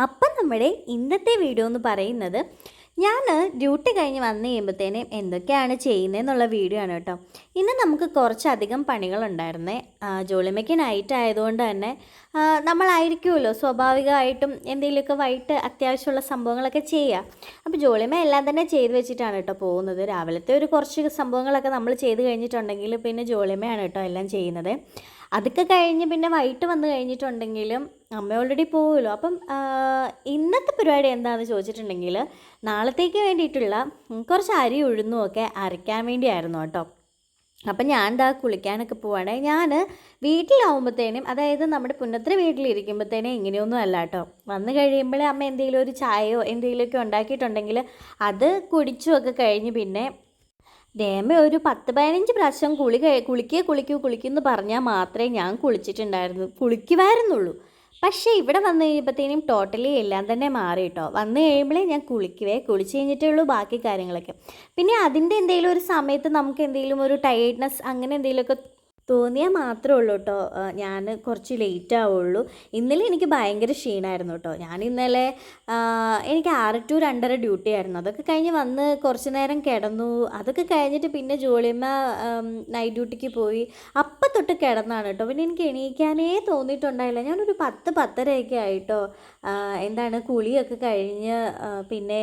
അപ്പം നമ്മുടെ ഇന്നത്തെ വീഡിയോ എന്ന് പറയുന്നത് ഞാൻ ഡ്യൂട്ടി കഴിഞ്ഞ് വന്നു കഴിയുമ്പോഴത്തേനും എന്തൊക്കെയാണ് ചെയ്യുന്നതെന്നുള്ള വീഡിയോ ആണ് കേട്ടോ. ഇന്ന് നമുക്ക് കുറച്ചധികം പണികളുണ്ടായിരുന്നേ. ജോലിമയ്ക്ക് നൈറ്റ് ആയതുകൊണ്ട് തന്നെ നമ്മളായിരിക്കുമല്ലോ സ്വാഭാവികമായിട്ടും എന്തെങ്കിലുമൊക്കെ വൈകിട്ട് അത്യാവശ്യമുള്ള സംഭവങ്ങളൊക്കെ ചെയ്യുക. അപ്പോൾ ജോലിമ എല്ലാം തന്നെ ചെയ്ത് വെച്ചിട്ടാണ് കേട്ടോ പോകുന്നത്. രാവിലത്തെ ഒരു കുറച്ച് സംഭവങ്ങളൊക്കെ നമ്മൾ ചെയ്ത് കഴിഞ്ഞിട്ടുണ്ടെങ്കിൽ പിന്നെ ജോലിമയാണ് കേട്ടോ എല്ലാം ചെയ്യുന്നത്. അതൊക്കെ കഴിഞ്ഞ് പിന്നെ വൈകിട്ട് വന്നു കഴിഞ്ഞിട്ടുണ്ടെങ്കിലും അമ്മ ഓൾറെഡി പോകുമല്ലോ. അപ്പം ഇന്നത്തെ പരിപാടി എന്താണെന്ന് ചോദിച്ചിട്ടുണ്ടെങ്കിൽ നാളത്തേക്ക് വേണ്ടിയിട്ടുള്ള കുറച്ച് അരി ഉഴുന്നും ഒക്കെ അരയ്ക്കാൻ വേണ്ടിയായിരുന്നു കേട്ടോ. അപ്പം ഞാൻ എന്താ കുളിക്കാനൊക്കെ പോവാണ്. ഞാൻ വീട്ടിലാവുമ്പോഴത്തേനും, അതായത് നമ്മുടെ പുന്നത്ര വീട്ടിലിരിക്കുമ്പോഴത്തേനും ഇങ്ങനെയൊന്നും അല്ല കേട്ടോ. വന്നു കഴിയുമ്പോൾ അമ്മ എന്തെങ്കിലും ഒരു ചായയോ എന്തെങ്കിലുമൊക്കെ ഉണ്ടാക്കിയിട്ടുണ്ടെങ്കിൽ അത് കുടിച്ചുമൊക്കെ കഴിഞ്ഞ് പിന്നെ രേമ ഒരു 10-15 പ്രാവശ്യം കുളിക്കുമെന്ന് പറഞ്ഞാൽ മാത്രമേ ഞാൻ കുളിക്കുമായിരുന്നുള്ളൂ. പക്ഷേ ഇവിടെ വന്നു കഴിയുമ്പോഴത്തേനും ടോട്ടലി എല്ലാം തന്നെ മാറി കേട്ടോ. വന്നു കഴിയുമ്പോഴേ ഞാൻ കുളിച്ച് കഴിഞ്ഞിട്ടേ ഉള്ളൂ ബാക്കി കാര്യങ്ങളൊക്കെ. പിന്നെ അതിൻ്റെ എന്തെങ്കിലും ഒരു സമയത്ത് നമുക്ക് എന്തെങ്കിലും ഒരു ടയേർഡ്നെസ് അങ്ങനെ എന്തെങ്കിലുമൊക്കെ തോന്നിയാൽ മാത്രമേ ഉള്ളൂ കേട്ടോ ഞാൻ കുറച്ച് ലേറ്റ് ആവുള്ളൂ. ഇന്നലെ എനിക്ക് ഭയങ്കര ക്ഷീണമായിരുന്നു കേട്ടോ. ഞാൻ ഇന്നലെ എനിക്ക് 6 to 2:30 ഡ്യൂട്ടി ആയിരുന്നു. അതൊക്കെ കഴിഞ്ഞ് വന്ന് കുറച്ച് നേരം കിടന്നു. അതൊക്കെ കഴിഞ്ഞിട്ട് പിന്നെ ജോലിയമ്മ നൈറ്റ് ഡ്യൂട്ടിക്ക് പോയി. അപ്പം തൊട്ട് കിടന്നാണ് കേട്ടോ. പിന്നെ എനിക്ക് എണീക്കാനേ തോന്നിയിട്ടുണ്ടായില്ല. ഞാനൊരു 10-10:30 ആയിട്ടോ കുളിയൊക്കെ കഴിഞ്ഞ് പിന്നെ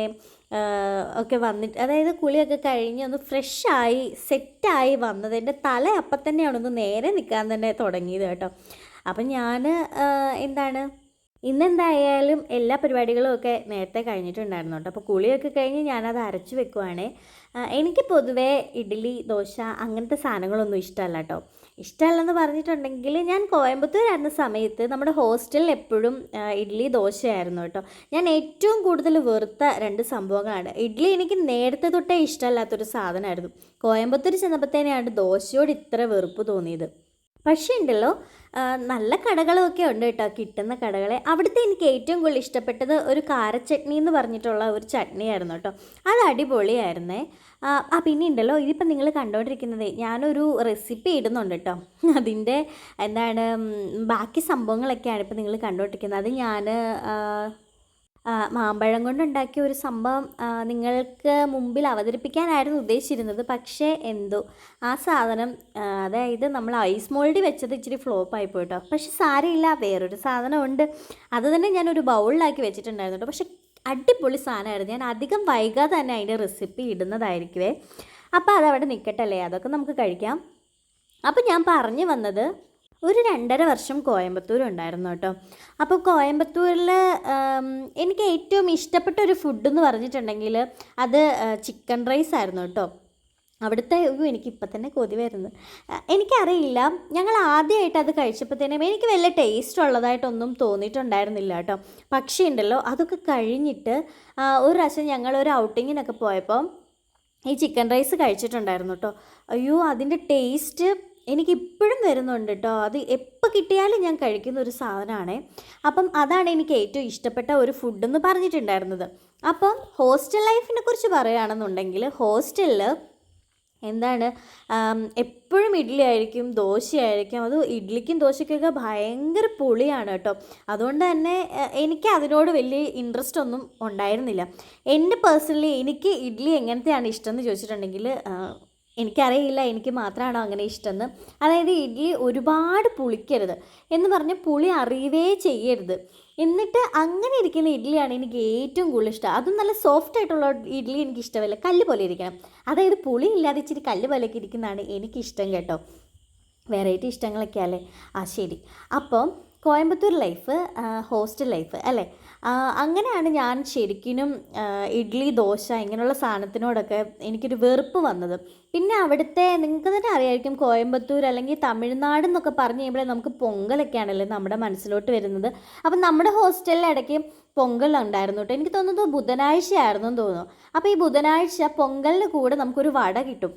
ഒക്കെ വന്നിട്ട്, അതായത് കുളിയൊക്കെ കഴിഞ്ഞ് ഒന്ന് ഫ്രഷായി സെറ്റായി വന്നത്. എൻ്റെ തല അപ്പം തന്നെയാണ് ഒന്ന് നേരെ നിൽക്കാൻ തന്നെ തുടങ്ങിയത് കേട്ടോ. അപ്പം ഞാൻ ഇന്നെന്തായാലും എല്ലാ പരിപാടികളും ഒക്കെ നേരത്തെ കഴിഞ്ഞിട്ടുണ്ടായിരുന്നു കേട്ടോ. അപ്പോൾ കുളിയൊക്കെ കഴിഞ്ഞ് ഞാനത് അരച്ച് വെക്കുവാണേ. എനിക്ക് പൊതുവേ ഇഡ്ഡലി ദോശ അങ്ങനത്തെ സാധനങ്ങളൊന്നും ഇഷ്ടമല്ല കേട്ടോ. ഇഷ്ടമല്ലെന്ന് പറഞ്ഞിട്ടുണ്ടെങ്കിൽ ഞാൻ കോയമ്പത്തൂരായിരുന്ന സമയത്ത് നമ്മുടെ ഹോസ്റ്റലിൽ എപ്പോഴും ഇഡ്ഡലി ദോശയായിരുന്നു കേട്ടോ. ഞാൻ ഏറ്റവും കൂടുതൽ വെറുത്ത 2 സംഭവങ്ങളാണ്. ഇഡ്ഡലി എനിക്ക് നേരത്തെ തൊട്ടേ ഇഷ്ടമല്ലാത്തൊരു സാധനമായിരുന്നു. കോയമ്പത്തൂർ ചെന്നപ്പോഴത്തേനെയാണ് ദോശയോട് ഇത്ര വെറുപ്പ് തോന്നിയത്. പക്ഷേ ഉണ്ടല്ലോ, നല്ല കടകളൊക്കെ ഉണ്ട് കേട്ടോ, കിട്ടുന്ന കടകളെ. അവിടുത്തെ എനിക്ക് ഏറ്റവും കൂടുതൽ ഇഷ്ടപ്പെട്ടത് ഒരു കാരച്ചട്നി എന്ന് പറഞ്ഞിട്ടുള്ള ഒരു ചട്നിയായിരുന്നു കേട്ടോ. അത് അടിപൊളിയായിരുന്നേ. പിന്നെ ഉണ്ടല്ലോ, ഇതിപ്പോൾ നിങ്ങൾ കണ്ടുകൊണ്ടിരിക്കുന്നത് ഞാനൊരു റെസിപ്പി ഇടുന്നുണ്ട് കേട്ടോ. അതിൻ്റെ ബാക്കി സംഭവങ്ങളൊക്കെയാണ് ഇപ്പോൾ നിങ്ങൾ കണ്ടുകൊണ്ടിരിക്കുന്നത്. അത് ഞാൻ മാമ്പഴം കൊണ്ടുണ്ടാക്കിയ ഒരു സംഭവം നിങ്ങൾക്ക് മുമ്പിൽ അവതരിപ്പിക്കാനായിരുന്നു ഉദ്ദേശിച്ചിരുന്നത്. പക്ഷേ എന്തോ ആ സാധനം, അതായത് നമ്മൾ ഐസ് മോൾഡ് വെച്ചത് ഇച്ചിരി ഫ്ലോപ്പായി പോയിട്ടോ. പക്ഷെ സാരമില്ല, വേറൊരു സാധനമുണ്ട്. അത് തന്നെ ഞാനൊരു ബൗളിലാക്കി വെച്ചിട്ടുണ്ടായിരുന്നു കേട്ടോ. പക്ഷെ അടിപൊളി സാധനമായിരുന്നു. ഞാൻ അധികം വൈകാതെ തന്നെ അതിൻ്റെ റെസിപ്പി ഇടുന്നതായിരിക്കുമേ. അപ്പോൾ അതവിടെ നിൽക്കട്ടല്ലേ, അതൊക്കെ നമുക്ക് കഴിക്കാം. അപ്പോൾ ഞാൻ പറഞ്ഞു വന്നത്, ഒരു 2.5 വർഷം കോയമ്പത്തൂരുണ്ടായിരുന്നു കേട്ടോ. അപ്പോൾ കോയമ്പത്തൂരിൽ എനിക്ക് ഏറ്റവും ഇഷ്ടപ്പെട്ട ഒരു ഫുഡ് എന്ന് പറഞ്ഞിട്ടുണ്ടെങ്കിൽ അത് ചിക്കൻ റൈസ് ആയിരുന്നു കേട്ടോ. അവിടുത്തെ എനിക്കിപ്പോൾ തന്നെ കൊതി വരുന്നു. എനിക്കറിയില്ല, ഞങ്ങൾ ആദ്യമായിട്ട് അത് കഴിച്ചപ്പോഴത്തേനും എനിക്ക് വലിയ ടേസ്റ്റ് ഉള്ളതായിട്ടൊന്നും തോന്നിയിട്ടുണ്ടായിരുന്നില്ല കേട്ടോ. പക്ഷേ ഉണ്ടല്ലോ, അതൊക്കെ കഴിഞ്ഞിട്ട് ഒരു പ്രാവശ്യം ഞങ്ങളൊരു ഔട്ടിങ്ങിനൊക്കെ പോയപ്പോൾ ഈ ചിക്കൻ റൈസ് കഴിച്ചിട്ടുണ്ടായിരുന്നു കേട്ടോ. അയ്യോ, അതിൻ്റെ ടേസ്റ്റ് എനിക്കിപ്പോഴും വരുന്നുണ്ട് കേട്ടോ. അത് എപ്പോൾ കിട്ടിയാലും ഞാൻ കഴിക്കുന്ന ഒരു സാധനമാണ്. അപ്പം അതാണ് എനിക്ക് ഏറ്റവും ഇഷ്ടപ്പെട്ട ഒരു ഫുഡെന്ന് പറഞ്ഞിട്ടുണ്ടായിരുന്നത്. അപ്പം ഹോസ്റ്റൽ ലൈഫിനെ കുറിച്ച് പറയുകയാണെന്നുണ്ടെങ്കിൽ, ഹോസ്റ്റലിൽ എപ്പോഴും ഇഡ്ഡലി ആയിരിക്കും, ദോശയായിരിക്കും. അത് ഇഡ്ഡലിക്കും ദോശയ്ക്കൊക്കെ ഭയങ്കര പുളിയാണ് കേട്ടോ. അതുകൊണ്ട് തന്നെ എനിക്ക് അതിനോട് വലിയ ഇൻട്രസ്റ്റ് ഒന്നും ഉണ്ടായിരുന്നില്ല. എൻ്റെ പേഴ്സണലി എനിക്ക് ഇഡ്ഡലി എങ്ങനത്തെയാണ് ഇഷ്ടമെന്ന് ചോദിച്ചിട്ടുണ്ടെങ്കിൽ എനിക്കറിയില്ല എനിക്ക് മാത്രമാണോ അങ്ങനെ ഇഷ്ടമെന്ന്. അതായത് ഇഡ്ഡലി ഒരുപാട് പുളിക്കരുത് എന്ന് പറഞ്ഞ് പുളി അറിയുകയേ ചെയ്യരുത്. എന്നിട്ട് അങ്ങനെ ഇരിക്കുന്ന ഇഡ്ഡലിയാണ് എനിക്ക് ഏറ്റവും കൂടുതൽ ഇഷ്ടം. അതും നല്ല സോഫ്റ്റ് ആയിട്ടുള്ള ഇഡ്ഡലി എനിക്ക് ഇഷ്ടമല്ല, കല്ല് പോലെ ഇരിക്കണം. അതായത് പുളി ഇല്ലാതെ ഇച്ചിരി കല്ല് പോലെയൊക്കെ ഇരിക്കുന്നതാണ് എനിക്കിഷ്ടം കേട്ടോ. വെറൈറ്റി ഇഷ്ടങ്ങളൊക്കെ അല്ലേ. ശരി. അപ്പോൾ കോയമ്പത്തൂർ ലൈഫ്, ഹോസ്റ്റൽ ലൈഫ് അല്ലേ, അങ്ങനെയാണ് ഞാൻ ശരിക്കും ഇഡ്ഡലി ദോശ ഇങ്ങനെയുള്ള സാധനത്തിനോടൊക്കെ എനിക്കൊരു വെറുപ്പ് വന്നത്. പിന്നെ അവിടുത്തെ നിങ്ങൾക്ക് തന്നെ അറിയായിരിക്കും, കോയമ്പത്തൂർ അല്ലെങ്കിൽ തമിഴ്നാട് എന്നൊക്കെ പറഞ്ഞു കഴിയുമ്പോഴേ നമുക്ക് പൊങ്കലൊക്കെയാണല്ലോ നമ്മുടെ മനസ്സിലോട്ട് വരുന്നത്. അപ്പം നമ്മുടെ ഹോസ്റ്റലിൽ ഇടയ്ക്ക് പൊങ്കൽ ഉണ്ടായിരുന്നു കേട്ടോ. എനിക്ക് തോന്നുന്നത് ബുധനാഴ്ച ആയിരുന്നു എന്ന് തോന്നുന്നു. അപ്പോൾ ഈ ബുധനാഴ്ച പൊങ്കലിന് കൂടെ നമുക്കൊരു വട കിട്ടും.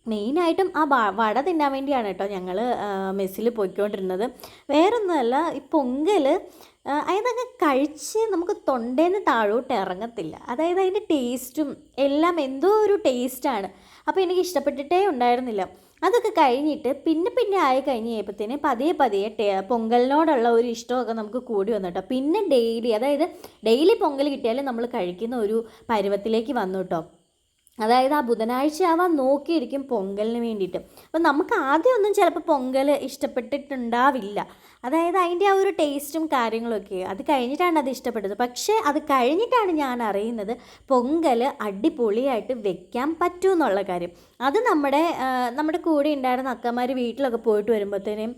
മെയിനായിട്ടും ആ വട തിന്നാൻ വേണ്ടിയാണ് കേട്ടോ ഞങ്ങൾ മെസ്സിൽ പോയിക്കൊണ്ടിരുന്നത്. വേറൊന്നുമല്ല, ഈ പൊങ്കൽ അതൊക്കെ കഴിച്ച് നമുക്ക് തൊണ്ടേന്ന് താഴോട്ട് ഇറങ്ങത്തില്ല. അതായത് അതിൻ്റെ ടേസ്റ്റും എല്ലാം എന്തോ ഒരു ടേസ്റ്റാണ്. അപ്പോൾ എനിക്ക് ഇഷ്ടപ്പെട്ടിട്ടേ ഉണ്ടായിരുന്നില്ല. അതൊക്കെ കഴിഞ്ഞിട്ട് പിന്നെ ആയി കഴിഞ്ഞ് കഴിയുമ്പോഴത്തേന് പതിയെ പൊങ്കലിനോടുള്ള ഒരു ഇഷ്ടമൊക്കെ നമുക്ക് കൂടി വന്നു കേട്ടോ. പിന്നെ ഡെയിലി പൊങ്കൽ കിട്ടിയാലും നമ്മൾ കഴിക്കുന്ന ഒരു പരുവത്തിലേക്ക് വന്നു കേട്ടോ. അതായത് ആ ബുധനാഴ്ച ആവാൻ നോക്കിയിരിക്കും പൊങ്കലിന് വേണ്ടിയിട്ട്. അപ്പം നമുക്ക് ആദ്യമൊന്നും ചിലപ്പോൾ പൊങ്കൽ ഇഷ്ടപ്പെട്ടിട്ടുണ്ടാവില്ല. അതായത് അതിൻ്റെ ആ ഒരു ടേസ്റ്റും കാര്യങ്ങളൊക്കെ അത് കഴിഞ്ഞിട്ടാണ് അത് ഇഷ്ടപ്പെട്ടത്. പക്ഷേ അത് കഴിഞ്ഞിട്ടാണ് ഞാൻ അറിയുന്നത് പൊങ്കൽ അടിപൊളിയായിട്ട് വെക്കാൻ പറ്റുമെന്നുള്ള കാര്യം. അത് നമ്മുടെ കൂടെ ഉണ്ടായിരുന്ന അക്കമാർ വീട്ടിലൊക്കെ പോയിട്ട് വരുമ്പോഴത്തേനും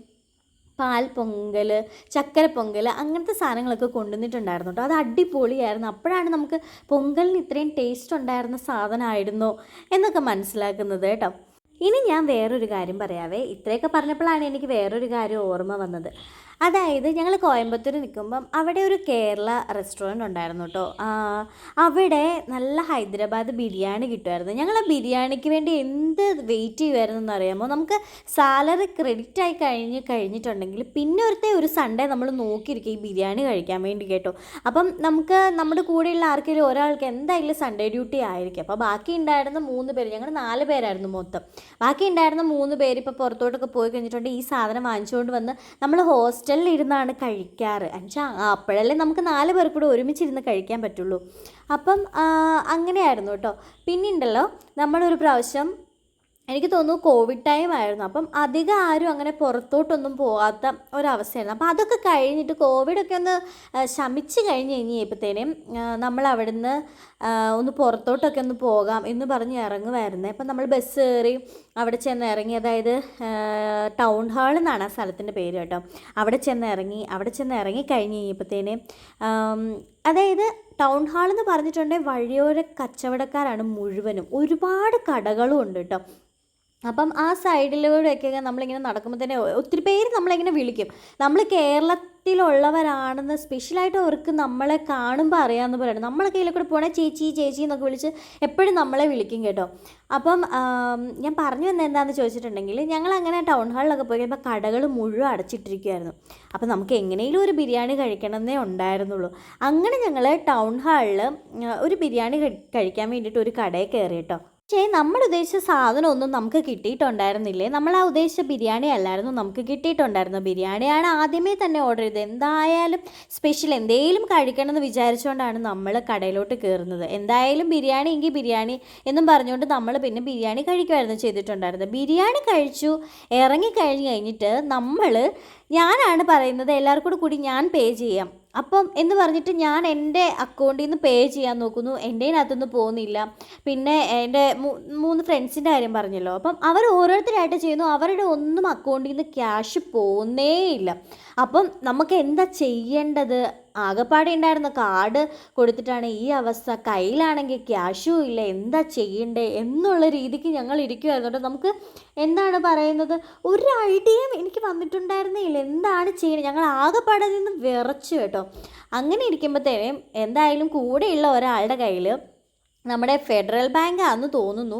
പാൽ പൊങ്കൽ, ചക്കര പൊങ്കൽ അങ്ങനത്തെ സാധനങ്ങളൊക്കെ കൊണ്ടുവന്നിട്ടുണ്ടായിരുന്നു കേട്ടോ. അത് അടിപൊളിയായിരുന്നു. അപ്പോഴാണ് നമുക്ക് പൊങ്കലിന് ഇത്രയും ടേസ്റ്റ് ഉണ്ടായിരുന്ന സാധനമായിരുന്നോ എന്നൊക്കെ മനസ്സിലാക്കുന്നത് കേട്ടോ. ഇനി ഞാൻ വേറൊരു കാര്യം പറയാവേ. ഇത്രയൊക്കെ പറഞ്ഞപ്പോഴാണ് എനിക്ക് വേറൊരു കാര്യം ഓർമ്മ വന്നത്. അതായത് ഞങ്ങൾ കോയമ്പത്തൂർ നിൽക്കുമ്പം അവിടെ ഒരു കേരള റെസ്റ്റോറൻറ്റ് ഉണ്ടായിരുന്നു കേട്ടോ. അവിടെ നല്ല ഹൈദരാബാദ് ബിരിയാണി കിട്ടുമായിരുന്നു. ഞങ്ങൾ ആ ബിരിയാണിക്ക് വേണ്ടി എന്ത് വെയിറ്റ് ചെയ്യുമായിരുന്നു എന്നറിയാമോ? നമുക്ക് സാലറി ക്രെഡിറ്റ് ആയി കഴിഞ്ഞിട്ടുണ്ടെങ്കിൽ പിന്നെ ഒരു സൺഡേ നമ്മൾ നോക്കിയിരിക്കും ഈ ബിരിയാണി കഴിക്കാൻ വേണ്ടി കേട്ടോ. അപ്പം നമുക്ക് നമ്മുടെ കൂടെയുള്ള ആർക്കെങ്കിലും ഒരാൾക്ക് എന്തായാലും സൺഡേ ഡ്യൂട്ടി ആയിരിക്കും. അപ്പോൾ ബാക്കി ഉണ്ടായിരുന്ന 3 പേര്, ഞങ്ങൾ 4 പേരായിരുന്നു മൊത്തം. ബാക്കി ഉണ്ടായിരുന്ന 3 പേര് ഇപ്പോൾ പുറത്തോട്ടൊക്കെ പോയി കഴിഞ്ഞിട്ടുണ്ടെങ്കിൽ ഈ സാധനം വാങ്ങിച്ചുകൊണ്ട് വന്ന് നമ്മൾ ഹോസ്റ്റലിലിരുന്നാണ് കഴിക്കാറ്. അപ്പോഴല്ലേ നമുക്ക് 4 പേർ കൂടെ ഒരുമിച്ചിരുന്ന് കഴിക്കാൻ പറ്റുള്ളൂ. അപ്പം അങ്ങനെയായിരുന്നു കേട്ടോ. പിന്നെയുണ്ടല്ലോ നമ്മളൊരു പ്രാവശ്യം എനിക്ക് തോന്നുന്നു കോവിഡ് ടൈം ആയിരുന്നു. അപ്പം അധികം ആരും അങ്ങനെ പുറത്തോട്ടൊന്നും പോകാത്ത ഒരവസ്ഥയായിരുന്നു. അപ്പോൾ അതൊക്കെ കഴിഞ്ഞിട്ട് കോവിഡൊക്കെ ഒന്ന് ശമിച്ച് കഴിഞ്ഞപ്പോഴത്തേനും നമ്മൾ അവിടുന്ന് ഒന്ന് പുറത്തോട്ടൊക്കെ ഒന്ന് പോകാം എന്ന് പറഞ്ഞ് ഇറങ്ങുമായിരുന്നു. അപ്പം നമ്മൾ ബസ് കയറി അവിടെ ചെന്ന് ഇറങ്ങി. അതായത് ടൗൺ ഹാൾ എന്നാണ് ആ സ്ഥലത്തിൻ്റെ പേര് കേട്ടോ. അവിടെ ചെന്ന് ഇറങ്ങി കഴിഞ്ഞപ്പോഴത്തേനും അതായത് ടൗൺ ഹാൾ എന്ന് പറഞ്ഞിട്ടുണ്ടെങ്കിൽ വഴിയോര കച്ചവടക്കാരാണ് മുഴുവനും. ഒരുപാട് കടകളും ഉണ്ട് കേട്ടോ. അപ്പം ആ സൈഡിലൂടെയൊക്കെ നമ്മളിങ്ങനെ നടക്കുമ്പോൾ തന്നെ ഒത്തിരി പേര് നമ്മളിങ്ങനെ വിളിക്കും. നമ്മൾ കേരളത്തിലുള്ളവരാണെന്ന് സ്പെഷ്യലായിട്ട് അവർക്ക് നമ്മളെ കാണുമ്പോൾ അറിയാമെന്ന് പറയുന്നത്. നമ്മളെ കയ്യിലൊക്കെ കൂടെ പോകണേ ചേച്ചി എന്നൊക്കെ വിളിച്ച് എപ്പോഴും നമ്മളെ വിളിക്കും കേട്ടോ. അപ്പം ഞാൻ പറഞ്ഞു വന്നത് എന്താണെന്ന് ചോദിച്ചിട്ടുണ്ടെങ്കിൽ ഞങ്ങളങ്ങനെ ടൗൺ ഹാളിലൊക്കെ പോയി കഴിയുമ്പോൾ കടകൾ മുഴുവൻ അടച്ചിട്ടിരിക്കുമായിരുന്നു. അപ്പം നമുക്ക് എങ്ങനെയും ഒരു ബിരിയാണി കഴിക്കണമെന്നേ ഉണ്ടായിരുന്നുള്ളൂ. അങ്ങനെ ഞങ്ങൾ ടൗൺ ഹാളിൽ ഒരു ബിരിയാണി കഴിക്കാൻ വേണ്ടിയിട്ട് ഒരു കടയിൽ കയറി കേട്ടോ. പക്ഷേ നമ്മൾ ഉദ്ദേശിച്ച സാധനമൊന്നും നമുക്ക് കിട്ടിയിട്ടുണ്ടായിരുന്നില്ലേ. നമ്മൾ ആ ഉദ്ദേശിച്ച ബിരിയാണി അല്ലായിരുന്നു നമുക്ക് കിട്ടിയിട്ടുണ്ടായിരുന്നു. ബിരിയാണിയാണ് ആദ്യമേ തന്നെ ഓർഡർ ചെയ്തത്. എന്തായാലും സ്പെഷ്യൽ എന്തെങ്കിലും കഴിക്കണമെന്ന് വിചാരിച്ചുകൊണ്ടാണ് നമ്മൾ കടയിലോട്ട് കയറുന്നത്. എന്തായാലും ബിരിയാണി എങ്കിൽ ബിരിയാണി എന്നും പറഞ്ഞുകൊണ്ട് നമ്മൾ പിന്നെ ബിരിയാണി കഴിക്കുമായിരുന്നു ചെയ്തിട്ടുണ്ടായിരുന്നത്. ബിരിയാണി കഴിച്ചു കഴിഞ്ഞിട്ട് ഞാനാണ് പറയുന്നത് എല്ലാവർക്കും കൂടി ഞാൻ പേ ചെയ്യാം. അപ്പം എന്ന് പറഞ്ഞിട്ട് ഞാൻ എൻ്റെ അക്കൗണ്ടിൽ നിന്ന് പേ ചെയ്യാൻ നോക്കുന്നു. എൻ്റെ അകത്തുനിന്ന് പോകുന്നില്ല. പിന്നെ എൻ്റെ 3 ഫ്രണ്ട്സിൻ്റെ കാര്യം പറഞ്ഞല്ലോ. അപ്പം അവർ ഓരോരുത്തരായിട്ട് ചെയ്യുന്നു. അവരുടെ ഒന്നും അക്കൗണ്ടിൽ നിന്ന് ക്യാഷ് പോകുന്നേ ഇല്ല. അപ്പം നമുക്ക് എന്താ ചെയ്യേണ്ടത്? ആകെപ്പാടെ ഉണ്ടായിരുന്ന കാർഡ് കൊടുത്തിട്ടാണ് ഈ അവസ്ഥ. കയ്യിലാണെങ്കിൽ ക്യാഷും ഇല്ല. എന്താ ചെയ്യണ്ടേ എന്നുള്ള രീതിക്ക് ഞങ്ങൾ ഇരിക്കുമായിരുന്നു കേട്ടോ. നമുക്ക് എന്താണ് പറയുന്നത്, ഒരു ഐഡിയയും എനിക്ക് വന്നിട്ടുണ്ടായിരുന്നില്ല എന്താണ് ചെയ്യുന്നത്. ഞങ്ങൾ ആകെപ്പാടെ നിന്ന് വിറച്ചു കേട്ടോ. അങ്ങനെ ഇരിക്കുമ്പോഴത്തേനും എന്തായാലും കൂടെയുള്ള ഒരാളുടെ കയ്യിൽ നമ്മുടെ ഫെഡറൽ ബാങ്ക് ആണെന്ന് തോന്നുന്നു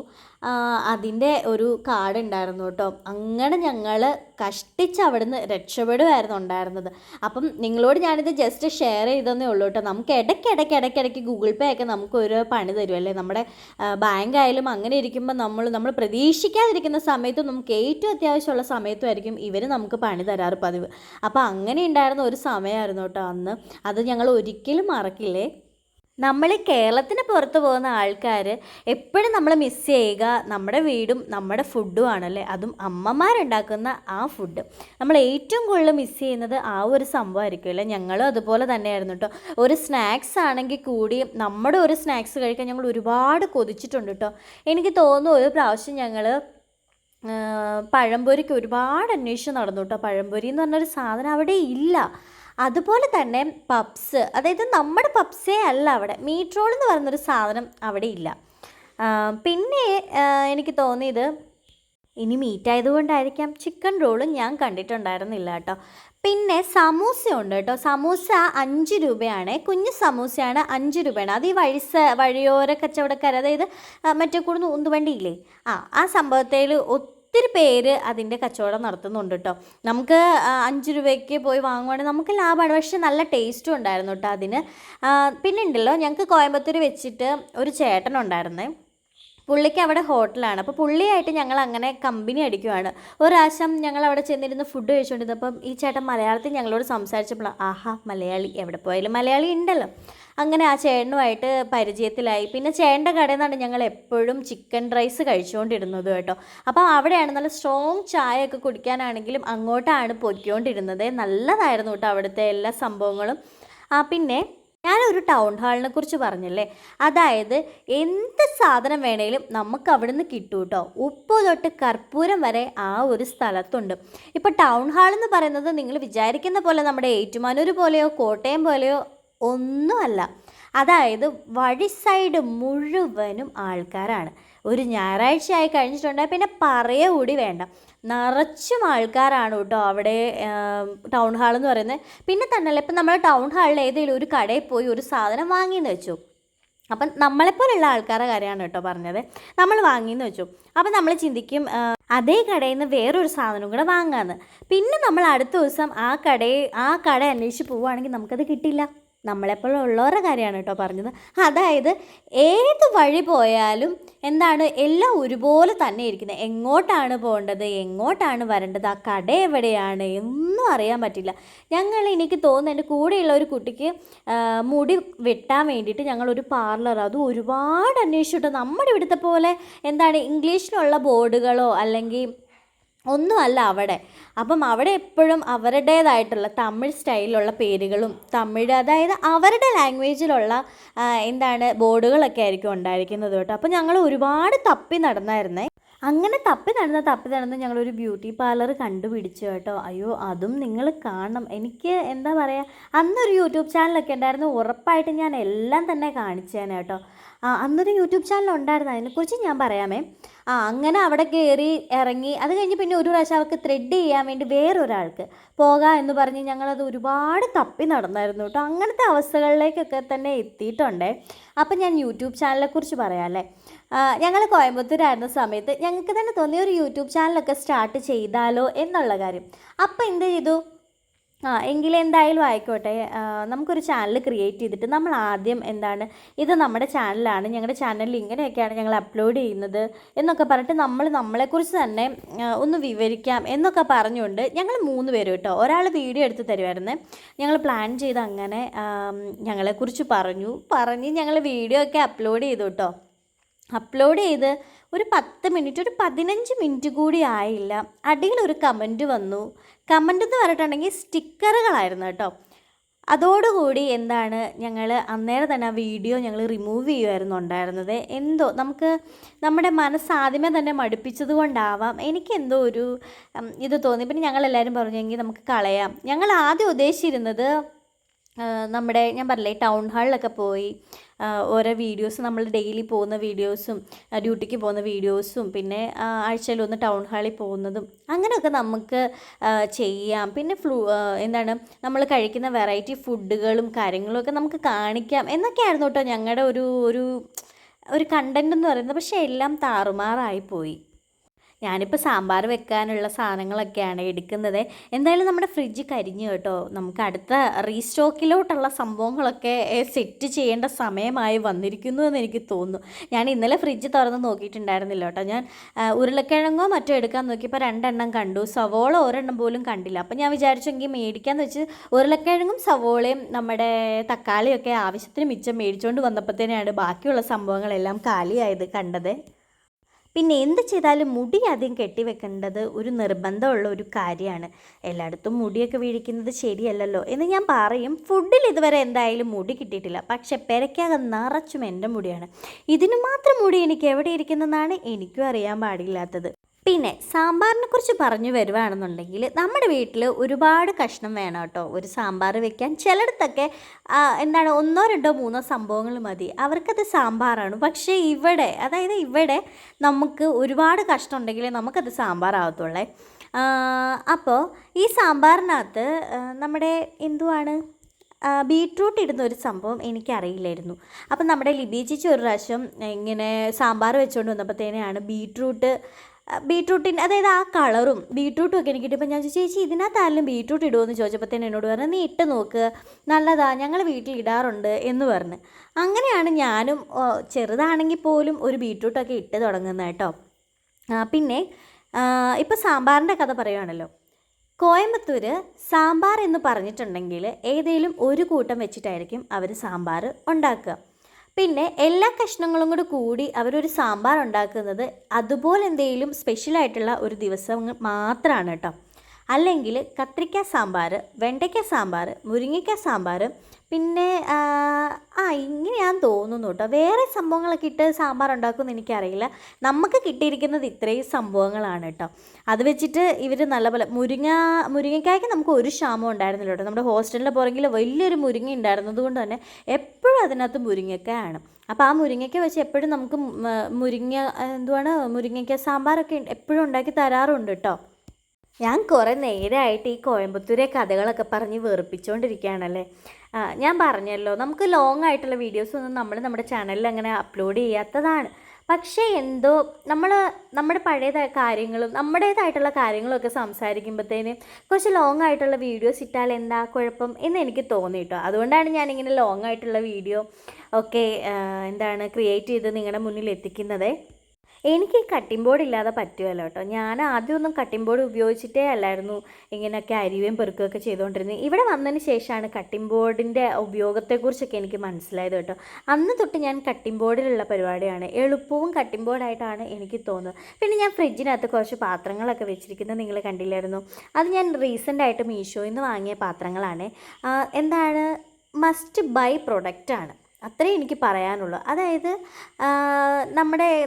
അതിൻ്റെ ഒരു കാർഡ് ഉണ്ടായിരുന്നു കേട്ടോ. അങ്ങനെ ഞങ്ങൾ കഷ്ടിച്ച് അവിടുന്ന് രക്ഷപ്പെടുമായിരുന്നു ഉണ്ടായിരുന്നത്. അപ്പം നിങ്ങളോട് ഞാനിത് ജസ്റ്റ് ഷെയർ ചെയ്തതേ ഉള്ളൂ കേട്ടോ. നമുക്ക് ഇടയ്ക്കിടയ്ക്ക് ഗൂഗിൾ പേ ഒക്കെ നമുക്കൊരു പണി തരുമല്ലേ. നമ്മുടെ ബാങ്ക് ആയാലും അങ്ങനെ ഇരിക്കുമ്പോൾ നമ്മൾ പ്രതീക്ഷിക്കാതിരിക്കുന്ന സമയത്തും നമുക്ക് ഏറ്റവും അത്യാവശ്യമുള്ള സമയത്തുമായിരിക്കും ഇവർ നമുക്ക് പണി തരാറ് പതിവ്. അപ്പോൾ അങ്ങനെ ഉണ്ടായിരുന്ന ഒരു സമയമായിരുന്നു കേട്ടോ അന്ന്. അത് ഞങ്ങൾ ഒരിക്കലും മറക്കില്ലേ. നമ്മൾ കേരളത്തിന് പുറത്ത് പോകുന്ന ആൾക്കാർ എപ്പോഴും നമ്മൾ മിസ് ചെയ്യുക നമ്മുടെ വീടും നമ്മുടെ ഫുഡും ആണല്ലേ. അതും അമ്മമാരുണ്ടാക്കുന്ന ആ ഫുഡ് നമ്മൾ ഏറ്റവും കൂടുതൽ മിസ് ചെയ്യുന്നത് ആ ഒരു സംഭവമായിരിക്കുമല്ലേ. ഞങ്ങളും അതുപോലെ തന്നെയായിരുന്നു കേട്ടോ. ഒരു സ്നാക്സ് ആണെങ്കിൽ കൂടി നമ്മുടെ ഒരു സ്നാക്സ് കഴിക്കാൻ ഞങ്ങൾ ഒരുപാട് കൊതിച്ചിട്ടുണ്ട് കേട്ടോ. എനിക്ക് തോന്നുന്നു ഒരു പ്രാവശ്യം ഞങ്ങൾ പഴംപൊരിക്ക് ഒരുപാട് അന്വേഷിച്ച് നടന്നു കേട്ടോ. പഴംപൊരി എന്ന് പറഞ്ഞൊരു സാധനം അവിടെ ഇല്ല. അതുപോലെ തന്നെ പപ്സ്, അതായത് നമ്മുടെ പപ്സേ അല്ല അവിടെ, മീറ്റ് റോൾ എന്ന് പറയുന്നൊരു സാധനം അവിടെ ഇല്ല. പിന്നെ എനിക്ക് തോന്നിയത് ഇനി മീറ്റ് ആയതുകൊണ്ടായിരിക്കാം ചിക്കൻ റോളും ഞാൻ കണ്ടിട്ടുണ്ടായിരുന്നില്ല കേട്ടോ. പിന്നെ സമൂസ ഉണ്ട് കേട്ടോ. സമൂസ 5 രൂപയാണ്. കുഞ്ഞു സമൂസയാണ് 5 രൂപയാണ്. അത് ഈ വഴിയോര കച്ചവടക്കാർ, അതായത് മറ്റേ കൂടുന്ന ഉന്തുവണ്ടിയില്ലേ, ആ സംഭവത്തിൽ ഒത്തിരി പേര് അതിൻ്റെ കച്ചവടം നടത്തുന്നുണ്ട് കേട്ടോ. നമുക്ക് 5 രൂപയ്ക്ക് പോയി വാങ്ങുവാണെങ്കിൽ നമുക്ക് ലാഭമാണ്. പക്ഷെ നല്ല ടേസ്റ്റും ഉണ്ടായിരുന്നു കേട്ടോ അതിന്. പിന്നെ ഉണ്ടല്ലോ ഞങ്ങൾക്ക് കോയമ്പത്തൂർ വെച്ചിട്ട് ഒരു ചേട്ടനുണ്ടായിരുന്നേ. പുള്ളിക്ക് അവിടെ ഹോട്ടലാണ്. അപ്പോൾ പുള്ളിയായിട്ട് ഞങ്ങൾ അങ്ങനെ കമ്പനി അടിക്കുവാണ്. ഒരു പ്രാവശ്യം ഞങ്ങൾ അവിടെ ചെന്നിരുന്ന് ഫുഡ് കഴിച്ചുകൊണ്ടിരുന്നപ്പം ഈ ചേട്ടൻ മലയാളത്തിൽ ഞങ്ങളോട് സംസാരിച്ചപ്പോൾ ആഹാ മലയാളി, എവിടെ പോയാലും മലയാളി ഉണ്ടല്ലോ. അങ്ങനെ ആ ചേട്ടനുമായിട്ട് പരിചയത്തിലായി. പിന്നെ ചേട്ടൻ്റെ കടയിൽ നിന്നാണ് ഞങ്ങൾ എപ്പോഴും ചിക്കൻ റൈസ് കഴിച്ചുകൊണ്ടിരുന്നത് കേട്ടോ. അപ്പോൾ അവിടെയാണ് നല്ല സ്ട്രോങ് ചായ ഒക്കെ കുടിക്കാനാണെങ്കിലും അങ്ങോട്ടാണ് പൊയ്ക്കൊണ്ടിരുന്നത്. നല്ലതായിരുന്നു കേട്ടോ അവിടുത്തെ എല്ലാ സംഭവങ്ങളും. പിന്നെ ഞാനൊരു ടൗൺ ഹാളിനെ കുറിച്ച് പറഞ്ഞല്ലേ, അതായത് എന്ത് സാധനം വേണേലും നമുക്ക് അവിടെ നിന്ന് കിട്ടും കേട്ടോ. ഉപ്പ് തൊട്ട് കർപ്പൂരം വരെ ആ ഒരു സ്ഥലത്തുണ്ട്. ഇപ്പോൾ ടൗൺ ഹാൾ എന്ന് പറയുന്നത് നിങ്ങൾ വിചാരിക്കുന്ന പോലെ നമ്മുടെ ഏറ്റുമാനൂർ പോലെയോ കോട്ടയം പോലെയോ ഒന്നുമല്ല. അതായത് വഴി സൈഡ് മുഴുവനും ആൾക്കാരാണ്. ഒരു ഞായറാഴ്ച ആയി കഴിഞ്ഞിട്ടുണ്ടെങ്കിൽ പിന്നെ പറയേ കൂടി വേണ്ട, നിറച്ചും ആൾക്കാരാണ് കേട്ടോ അവിടെ ടൗൺ ഹാൾ എന്ന് പറയുന്നത്. പിന്നെ തന്നെയല്ല, ഇപ്പം നമ്മൾ ടൗൺ ഹാളിൽ ഏതെങ്കിലും ഒരു കടയിൽ പോയി ഒരു സാധനം വാങ്ങിയെന്ന് വെച്ചു, അപ്പം നമ്മളെപ്പോലുള്ള ആൾക്കാരുടെ കാര്യമാണ് കേട്ടോ പറഞ്ഞത്. നമ്മൾ വാങ്ങിയെന്ന് വെച്ചു, അപ്പം നമ്മൾ ചിന്തിക്കും അതേ കടയിൽ നിന്ന് വേറൊരു സാധനം കൂടെ വാങ്ങാമെന്ന്. പിന്നെ നമ്മൾ അടുത്ത ദിവസം ആ കട അന്വേഷിച്ച് പോവുകയാണെങ്കിൽ നമുക്കത് കിട്ടില്ല. നമ്മളെപ്പോഴുള്ളവരുടെ കാര്യമാണ് കേട്ടോ പറഞ്ഞത്. അതായത് ഏത് വഴി പോയാലും എന്താണ് എല്ലാം ഒരുപോലെ തന്നെ ഇരിക്കുന്നത്. എങ്ങോട്ടാണ് പോകേണ്ടത്, എങ്ങോട്ടാണ് വരേണ്ടത്, ആ കട എവിടെയാണ് ഒന്നും അറിയാൻ പറ്റില്ല. എനിക്ക് തോന്നുന്നു എൻ്റെ കൂടെയുള്ള ഒരു കുട്ടിക്ക് മുടി വെട്ടാൻ വേണ്ടിയിട്ട് ഞങ്ങളൊരു പാർലർ, അതും ഒരുപാട് അന്വേഷിച്ചിട്ട് നമ്മുടെ ഇവിടുത്തെ പോലെ എന്താണ് ഇംഗ്ലീഷിലുള്ള ബോർഡുകളോ അല്ലെങ്കിൽ ഒന്നുമല്ല അവിടെ. അപ്പം അവിടെ എപ്പോഴും അവരുടേതായിട്ടുള്ള തമിഴ് സ്റ്റൈലിലുള്ള പേരുകളും തമിഴ്, അതായത് അവരുടെ ലാംഗ്വേജിലുള്ള ബോർഡുകളൊക്കെ ആയിരിക്കും ഉണ്ടായിരിക്കുന്നത് കേട്ടോ. അപ്പം ഞങ്ങൾ ഒരുപാട് തപ്പി നടന്നായിരുന്നേ. അങ്ങനെ തപ്പി നടന്ന് ഞങ്ങളൊരു ബ്യൂട്ടി പാർലർ കണ്ടുപിടിച്ചു കേട്ടോ. അയ്യോ അതും നിങ്ങൾ കാണണം. എനിക്ക് എന്താ പറയുക, അന്നൊരു യൂട്യൂബ് ചാനലൊക്കെ ഉണ്ടായിരുന്നു, ഉറപ്പായിട്ട് ഞാൻ എല്ലാം തന്നെ കാണിച്ചേനെ കേട്ടോ. അന്നൊരു യൂട്യൂബ് ചാനൽ ഉണ്ടായിരുന്നു, അതിനെക്കുറിച്ച് ഞാൻ പറയാമേ. അങ്ങനെ അവിടെ കയറി ഇറങ്ങി. അത് കഴിഞ്ഞ് പിന്നെ ഒരു പ്രാവശ്യം അവർക്ക് ത്രെഡ് ചെയ്യാൻ വേണ്ടി വേറൊരാൾക്ക് പോകാം എന്ന് പറഞ്ഞ് ഞങ്ങളത് ഒരുപാട് തപ്പി നടന്നായിരുന്നു കേട്ടോ. അങ്ങനത്തെ അവസ്ഥകളിലേക്കൊക്കെ തന്നെ എത്തിയിട്ടുണ്ടേ. അപ്പം ഞാൻ യൂട്യൂബ് ചാനലിനെക്കുറിച്ച് പറയാം അല്ലേ. ഞങ്ങൾ കോയമ്പത്തൂരായിരുന്ന സമയത്ത് ഞങ്ങൾക്ക് തന്നെ തോന്നിയ ഒരു യൂട്യൂബ് ചാനലൊക്കെ സ്റ്റാർട്ട് ചെയ്താലോ എന്നുള്ള കാര്യം. അപ്പം എന്ത് ചെയ്തു, എങ്കിലെന്തായാലും ആയിക്കോട്ടെ, നമുക്കൊരു ചാനൽ ക്രിയേറ്റ് ചെയ്തിട്ട് നമ്മൾ ആദ്യം ഇത് നമ്മുടെ ചാനലാണ്, ഞങ്ങളുടെ ചാനലിൽ ഇങ്ങനെയൊക്കെയാണ് ഞങ്ങൾ അപ്ലോഡ് ചെയ്യുന്നത് എന്നൊക്കെ പറഞ്ഞിട്ട് നമ്മളെക്കുറിച്ച് തന്നെ ഒന്ന് വിവരിക്കാം എന്നൊക്കെ പറഞ്ഞുകൊണ്ട് ഞങ്ങൾ 3 പേര് കേട്ടോ. ഒരാൾ വീഡിയോ എടുത്ത് തരുമായിരുന്നേ. ഞങ്ങൾ പ്ലാൻ ചെയ്ത് അങ്ങനെ ഞങ്ങളെക്കുറിച്ച് പറഞ്ഞ് ഞങ്ങൾ വീഡിയോ ഒക്കെ അപ്ലോഡ് ചെയ്തു കേട്ടോ. അപ്ലോഡ് ചെയ്ത് ഒരു 10 മിനിറ്റ്, ഒരു 15 മിനിറ്റ് കൂടി ആയില്ല, അടിയിലൊരു കമൻറ്റ് വന്നു. കമൻറ്റ് എന്ന് പറഞ്ഞിട്ടുണ്ടെങ്കിൽ സ്റ്റിക്കറുകളായിരുന്നു കേട്ടോ. അതോടുകൂടി ഞങ്ങൾ അന്നേരം തന്നെ ആ വീഡിയോ ഞങ്ങൾ റിമൂവ് ചെയ്യുമായിരുന്നു ഉണ്ടായിരുന്നത്. എന്തോ നമ്മുടെ മനസ്സ് ആദ്യമേ തന്നെ മടുപ്പിച്ചത് കൊണ്ടാവാം, എനിക്കെന്തോ ഒരു ഇത് തോന്നി. പിന്നെ ഞങ്ങളെല്ലാവരും പറഞ്ഞെങ്കിൽ നമുക്ക് കളയാം. ഞങ്ങൾ ആദ്യം ഉദ്ദേശിച്ചിരുന്നത് ഞാൻ പറഞ്ഞില്ലേ ടൗൺ ഹാളിലൊക്കെ പോയി ഓരോ വീഡിയോസ്, നമ്മൾ ഡെയിലി പോകുന്ന വീഡിയോസും ഡ്യൂട്ടിക്ക് പോകുന്ന വീഡിയോസും പിന്നെ ആഴ്ചയിലൊന്ന് ടൗൺ ഹാളിൽ പോകുന്നതും അങ്ങനെയൊക്കെ നമുക്ക് ചെയ്യാം. പിന്നെ നമ്മൾ കഴിക്കുന്ന വെറൈറ്റി ഫുഡുകളും കാര്യങ്ങളുമൊക്കെ നമുക്ക് കാണിക്കാം എന്നൊക്കെയായിരുന്നു കേട്ടോ ഞങ്ങളുടെ ഒരു കണ്ടൻറ് എന്ന് പറയുന്നത്. പക്ഷേ എല്ലാം താറുമാറായിപ്പോയി. ഞാനിപ്പോൾ സാമ്പാർ വെക്കാനുള്ള സാധനങ്ങളൊക്കെയാണ് എടുക്കുന്നത്. എന്തായാലും നമ്മുടെ ഫ്രിഡ്ജ് കരിഞ്ഞു കേട്ടോ. നമുക്ക് അടുത്ത റീസ്റ്റോക്കിലോട്ടുള്ള സംഭവങ്ങളൊക്കെ സെറ്റ് ചെയ്യേണ്ട സമയമായി വന്നിരിക്കുന്നു എന്ന് എനിക്ക് തോന്നുന്നു. ഞാൻ ഇന്നലെ ഫ്രിഡ്ജ് തുറന്ന് നോക്കിയിട്ടുണ്ടായിരുന്നില്ല കേട്ടോ. ഞാൻ ഉരുളക്കിഴങ്ങോ മറ്റോ എടുക്കാൻ നോക്കിയപ്പോൾ 2 എണ്ണം കണ്ടു, സവോള ഒരെണ്ണം പോലും കണ്ടില്ല. അപ്പോൾ ഞാൻ വിചാരിച്ചെങ്കിൽ മേടിക്കാമെന്ന് വെച്ച് ഉരുളക്കിഴങ്ങും സവോളയും നമ്മുടെ തക്കാളിയൊക്കെ ആവശ്യത്തിന് മിച്ചം മേടിച്ചുകൊണ്ട് വന്നപ്പോഴത്തേനാണ് ബാക്കിയുള്ള സംഭവങ്ങളെല്ലാം കാലിയായത് കണ്ടത്. പിന്നെ എന്ത് ചെയ്താലും മുടി ആദ്യം കെട്ടിവെക്കേണ്ടത് ഒരു നിർബന്ധമുള്ള ഒരു കാര്യമാണ്. എല്ലായിടത്തും മുടിയൊക്കെ വീഴിക്കുന്നത് ശരിയല്ലല്ലോ എന്ന് ഞാൻ പറയും. ഫുഡിൽ ഇതുവരെ എന്തായാലും മുടി കിട്ടിയിട്ടില്ല, പക്ഷെ പെരയ്ക്കകം നിറച്ചും എൻ്റെ മുടിയാണ്. ഇതിന് മാത്രം മുടി എനിക്ക് എവിടെ ഇരിക്കുന്നതെന്നാണ് എനിക്കും അറിയാൻ പാടില്ലാത്തത്. പിന്നെ സാമ്പാറിനെ കുറിച്ച് പറഞ്ഞു വരുവാണെന്നുണ്ടെങ്കിൽ നമ്മുടെ വീട്ടിൽ ഒരുപാട് കഷ്ണം വേണം കേട്ടോ ഒരു സാമ്പാർ വെക്കാൻ. ചിലയിടത്തൊക്കെ 1, 2, 3 സംഭവങ്ങൾ മതി, അവർക്കത് സാമ്പാറാണ്. പക്ഷേ ഇവിടെ നമുക്ക് ഒരുപാട് കഷ്ണം ഉണ്ടെങ്കിൽ നമുക്കത് സാമ്പാറാകത്തുള്ളേ. അപ്പോൾ ഈ സാമ്പാറിനകത്ത് നമ്മുടെ ബീട്രൂട്ട് ഇടുന്ന ഒരു സംഭവം എനിക്കറിയില്ലായിരുന്നു. അപ്പം നമ്മുടെ ലിബി ചേച്ചി ഒരു പ്രാവശ്യം ഇങ്ങനെ സാമ്പാർ വെച്ചുകൊണ്ട് വന്നപ്പോഴത്തേനാണ് ബീട്രൂട്ട് ബീട്രൂട്ടിൻ്റെ അതായത് ആ കളറും ബീട്രൂട്ടും ഒക്കെ എനിക്ക് കിട്ടിയപ്പോൾ ഞാൻ ചോദിച്ചു, ചേച്ചി ഇതിനകത്തായാലും ബീട്രൂട്ട് ഇടുമെന്ന് ചോദിച്ചപ്പോഴത്തേനും എന്നോട് പറഞ്ഞു, നീ ഇട്ട് നോക്ക്, നല്ലതാ, ഞങ്ങൾ വീട്ടിൽ ഇടാറുണ്ട് എന്ന് പറഞ്ഞ്. അങ്ങനെയാണ് ഞാനും ചെറുതാണെങ്കിൽ പോലും ഒരു ബീട്രൂട്ടൊക്കെ ഇട്ട് തുടങ്ങുന്നത് കേട്ടോ. പിന്നെ ഇപ്പോൾ സാമ്പാറിൻ്റെ കഥ പറയുകയാണല്ലോ. കോയമ്പത്തൂർ സാമ്പാർ എന്ന് പറഞ്ഞിട്ടുണ്ടെങ്കിൽ ഏതെങ്കിലും ഒരു കൂട്ടം വെച്ചിട്ടായിരിക്കും അവർ സാമ്പാർ ഉണ്ടാക്കുക. പിന്നെ എല്ലാ കഷ്ണങ്ങളും കൂടി കൂടി അവരൊരു സാമ്പാർ ഉണ്ടാക്കുന്നത് അതുപോലെ എന്തെങ്കിലും സ്പെഷ്യലായിട്ടുള്ള ഒരു ദിവസം മാത്രമാണ് കേട്ടോ. അല്ലെങ്കിൽ കത്രിക്ക സാമ്പാർ, വെണ്ടയ്ക്ക സാമ്പാർ, മുരിങ്ങയ്ക്ക സാമ്പാർ, പിന്നെ ഇങ്ങനെയാണെന്ന് തോന്നുന്നു കേട്ടോ. വേറെ സംഭവങ്ങളൊക്കെ ഇട്ട് സാമ്പാർ ഉണ്ടാക്കുമെന്ന് എനിക്കറിയില്ല. നമുക്ക് കിട്ടിയിരിക്കുന്നത് ഇത്രയും സംഭവങ്ങളാണ് കേട്ടോ. അത് വെച്ചിട്ട് ഇവർ നല്ലപോലെ മുരിങ്ങയ്ക്കായ്ക്ക് നമുക്ക് ഒരു ക്ഷാമം ഉണ്ടായിരുന്നില്ല കേട്ടോ. നമ്മുടെ ഹോസ്റ്റലിൻ്റെ പുറകിൽ വലിയൊരു മുരിങ്ങ ഉണ്ടായിരുന്നത് കൊണ്ട് തന്നെ എപ്പോഴും അതിനകത്ത് മുരിങ്ങയ്ക്കയാണ്. അപ്പോൾ ആ മുരിങ്ങയ്ക്ക വെച്ച് എപ്പോഴും നമുക്ക് മുരിങ്ങയ്ക്ക സാമ്പാറൊക്കെ എപ്പോഴും ഉണ്ടാക്കി തരാറുണ്ട് കേട്ടോ. ഞാൻ കുറേ നേരമായിട്ട് ഈ കോയമ്പത്തൂരെ കഥകളൊക്കെ പറഞ്ഞ് വെറുപ്പിച്ചുകൊണ്ടിരിക്കുകയാണല്ലേ. ഞാൻ പറഞ്ഞല്ലോ, നമുക്ക് ലോങ് ആയിട്ടുള്ള വീഡിയോസൊന്നും നമ്മുടെ ചാനലിൽ അങ്ങനെ അപ്ലോഡ് ചെയ്യാത്തതാണ്. പക്ഷേ എന്തോ നമ്മുടെ പഴയ കാര്യങ്ങളും നമ്മുടേതായിട്ടുള്ള കാര്യങ്ങളൊക്കെ സംസാരിക്കുമ്പോഴത്തേന് കുറച്ച് ലോങ് ആയിട്ടുള്ള വീഡിയോസ് ഇട്ടാൽ എന്താ കുഴപ്പം എന്ന് എനിക്ക് തോന്നി കേട്ടോ. അതുകൊണ്ടാണ് ഞാനിങ്ങനെ ലോങ് ആയിട്ടുള്ള വീഡിയോ ഒക്കെ ക്രിയേറ്റ് ചെയ്ത് നിങ്ങളുടെ മുന്നിൽ എത്തിക്കുന്നത്. എനിക്ക് കട്ടിംഗ് ബോർഡ് ഇല്ലാതെ പറ്റുമല്ലോ കേട്ടോ. ഞാൻ ആദ്യമൊന്നും കട്ടിംഗ് ബോർഡ് ഉപയോഗിച്ചിട്ടേ അല്ലായിരുന്നു ഇങ്ങനെയൊക്കെ അരിയുകയും പെറുക്കുകയൊക്കെ ചെയ്തുകൊണ്ടിരുന്നത്. ഇവിടെ വന്നതിന് ശേഷമാണ് കട്ടിംഗ് ബോർഡിൻ്റെ ഉപയോഗത്തെക്കുറിച്ചൊക്കെ എനിക്ക് മനസ്സിലായത് കേട്ടോ. അന്ന് തൊട്ട് ഞാൻ കട്ടിംഗ് ബോർഡിലുള്ള പരിപാടിയാണ്, എളുപ്പവും കട്ടിംഗ് ബോർഡായിട്ടാണ് എനിക്ക് തോന്നുന്നത്. പിന്നെ ഞാൻ ഫ്രിഡ്ജിനകത്ത് കുറച്ച് പാത്രങ്ങളൊക്കെ വെച്ചിരിക്കുന്നത് നിങ്ങൾ കണ്ടില്ലായിരുന്നു. അത് ഞാൻ റീസെൻ്റായിട്ട് മീഷോയിൽ നിന്ന് വാങ്ങിയ പാത്രങ്ങളാണ്. മസ്റ്റ് ബൈ പ്രൊഡക്റ്റാണ്, അത്രേ എനിക്ക് പറയാനുള്ളൂ. അതായത്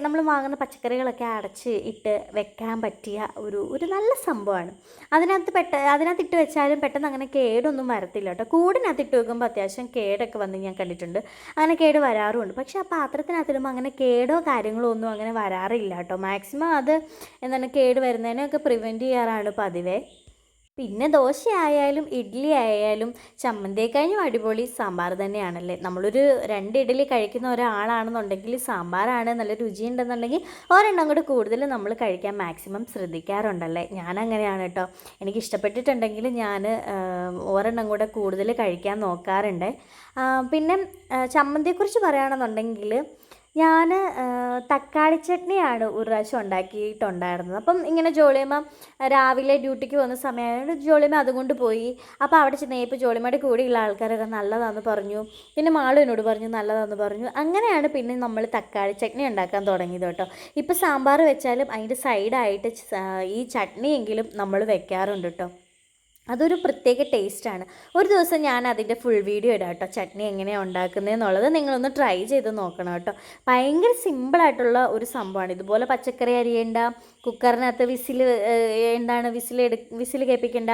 നമ്മൾ വാങ്ങുന്ന പച്ചക്കറികളൊക്കെ അടച്ച് ഇട്ട് വെക്കാൻ പറ്റിയ ഒരു നല്ല സംഭവമാണ്. അതിനകത്ത് ഇട്ട് വെച്ചാലും പെട്ടെന്ന് അങ്ങനെ കേടൊന്നും വരത്തില്ല കേട്ടോ. കൂടിനകത്ത് ഇട്ട് വെക്കുമ്പോൾ അത്യാവശ്യം കേടൊക്കെ വന്ന് ഞാൻ കണ്ടിട്ടുണ്ട്, അങ്ങനെ കേട് വരാറുമുണ്ട്. പക്ഷേ ആ പാത്രത്തിനകത്തിടുമ്പോൾ അങ്ങനെ കേടോ കാര്യങ്ങളോ ഒന്നും അങ്ങനെ വരാറില്ല കേട്ടോ. മാക്സിമം അത് കേട് വരുന്നതിനൊക്കെ പ്രിവെൻറ്റ് ചെയ്യാറാണ് പതിവേ. പിന്നെ ദോശയായാലും ഇഡ്ഡലി ആയാലും ചമ്മന്തിയേക്കഴിഞ്ഞും അടിപൊളി സാമ്പാർ തന്നെയാണല്ലേ. നമ്മളൊരു 2 ഇഡ്ഡലി കഴിക്കുന്ന ഒരാളാണെന്നുണ്ടെങ്കിൽ സാമ്പാറാണ് നല്ല രുചിയുണ്ടെന്നുണ്ടെങ്കിൽ ഒരെണ്ണം കൂടി കൂടുതൽ നമ്മൾ കഴിക്കാൻ മാക്സിമം ശ്രദ്ധിക്കാറുണ്ടല്ലേ. ഞാൻ അങ്ങനെയാണ് കേട്ടോ. എനിക്ക് ഇഷ്ടപ്പെട്ടിട്ടുണ്ടെങ്കിൽ ഞാൻ ഒരെണ്ണം കൂടെ കൂടുതൽ കഴിക്കാൻ നോക്കാറുണ്ട്. പിന്നെ ചമ്മന്തിയെക്കുറിച്ച് പറയുകയാണെന്നുണ്ടെങ്കിൽ ഞാൻ തക്കാളി ചട്നിയാണ് ഒരു പ്രാവശ്യം ഉണ്ടാക്കിയിട്ടുണ്ടായിരുന്നത്. അപ്പം ഇങ്ങനെ ജോളിയമ്മ രാവിലെ ഡ്യൂട്ടിക്ക് പോകുന്ന സമയമായതുകൊണ്ട് ജോളിയമ്മ അതുകൊണ്ട് പോയി. അപ്പോൾ അവിടെ ചെന്നപ്പോൾ ജോളിയമ്മയുടെ കൂടെയുള്ള ആൾക്കാരൊക്കെ നല്ലതാണെന്ന് പറഞ്ഞു. പിന്നെ മാളു എന്നോട് പറഞ്ഞു നല്ലതാണെന്ന് പറഞ്ഞു. അങ്ങനെയാണ് പിന്നെ നമ്മൾ തക്കാളി ചട്നി ഉണ്ടാക്കാൻ തുടങ്ങിയത് കേട്ടോ. ഇപ്പോൾ സാമ്പാർ വെച്ചാലും അതിൻ്റെ സൈഡായിട്ട് ഈ ചട്നിയെങ്കിലും നമ്മൾ വെക്കാറുണ്ട് കേട്ടോ. അതൊരു പ്രത്യേക ടേസ്റ്റാണ്. ഒരു ദിവസം ഞാൻ അതിൻ്റെ ഫുൾ വീഡിയോ ഇടാം കേട്ടോ, ചട്നി എങ്ങനെയാണ് ഉണ്ടാക്കുന്നതെന്നുള്ളത്. നിങ്ങളൊന്ന് ട്രൈ ചെയ്ത് നോക്കണം കേട്ടോ. ഭയങ്കര സിമ്പിളായിട്ടുള്ള ഒരു സംഭവമാണ്. ഇതുപോലെ പച്ചക്കറി അരിയേണ്ട, കുക്കറിനകത്ത് വിസിൽ കേൾപ്പിക്കേണ്ട,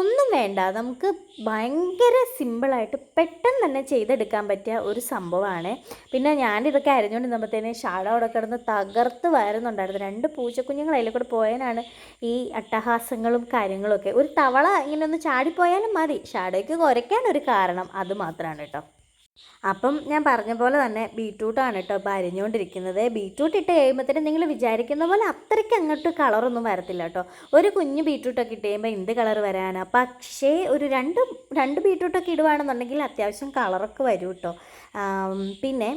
ഒന്നും വേണ്ട. നമുക്ക് ഭയങ്കര സിമ്പിളായിട്ട് പെട്ടെന്ന് തന്നെ ചെയ്തെടുക്കാൻ പറ്റിയ ഒരു സംഭവമാണ്. പിന്നെ ഞാനിതൊക്കെ അരിഞ്ഞുകൊണ്ടിരുന്നപ്പോഴത്തേന് ഷാഡ അവിടെ കിടന്ന് തകർത്ത് വരുന്നുണ്ടായിരുന്നു. 2 പൂച്ചക്കുഞ്ഞുങ്ങൾ അതിൽ കൂടെ പോയതിനാണ് ഈ അട്ടഹാസങ്ങളും കാര്യങ്ങളൊക്കെ. ഒരു തവള ഇങ്ങനെ ഒന്ന് ചാടിപ്പോയാലും മതി, ഷാഡോയ്ക്ക് കുരയ്ക്കാനൊരു കാരണം, അത് മാത്രമാണ് കേട്ടോ. അപ്പം ഞാൻ പറഞ്ഞ പോലെ തന്നെ ബീട്രൂട്ടാണ് കേട്ടോ ഇപ്പോൾ അരിഞ്ഞുകൊണ്ടിരിക്കുന്നത്. ബീട്രൂട്ട് ഇട്ട് കഴിയുമ്പോഴത്തേനും നിങ്ങൾ വിചാരിക്കുന്ന പോലെ അത്രയ്ക്ക് അങ്ങോട്ട് കളറൊന്നും വരത്തില്ല കേട്ടോ. ഒരു കുഞ്ഞ് ബീട്രൂട്ടൊക്കെ ഇട്ട് കഴിയുമ്പോൾ എന്ത് കളർ വരാനാണ്. പക്ഷേ ഒരു രണ്ട് ബീട്രൂട്ടൊക്കെ ഇടുവാണെന്നുണ്ടെങ്കിൽ അത്യാവശ്യം കളറൊക്കെ വരും കേട്ടോ. പിന്നെ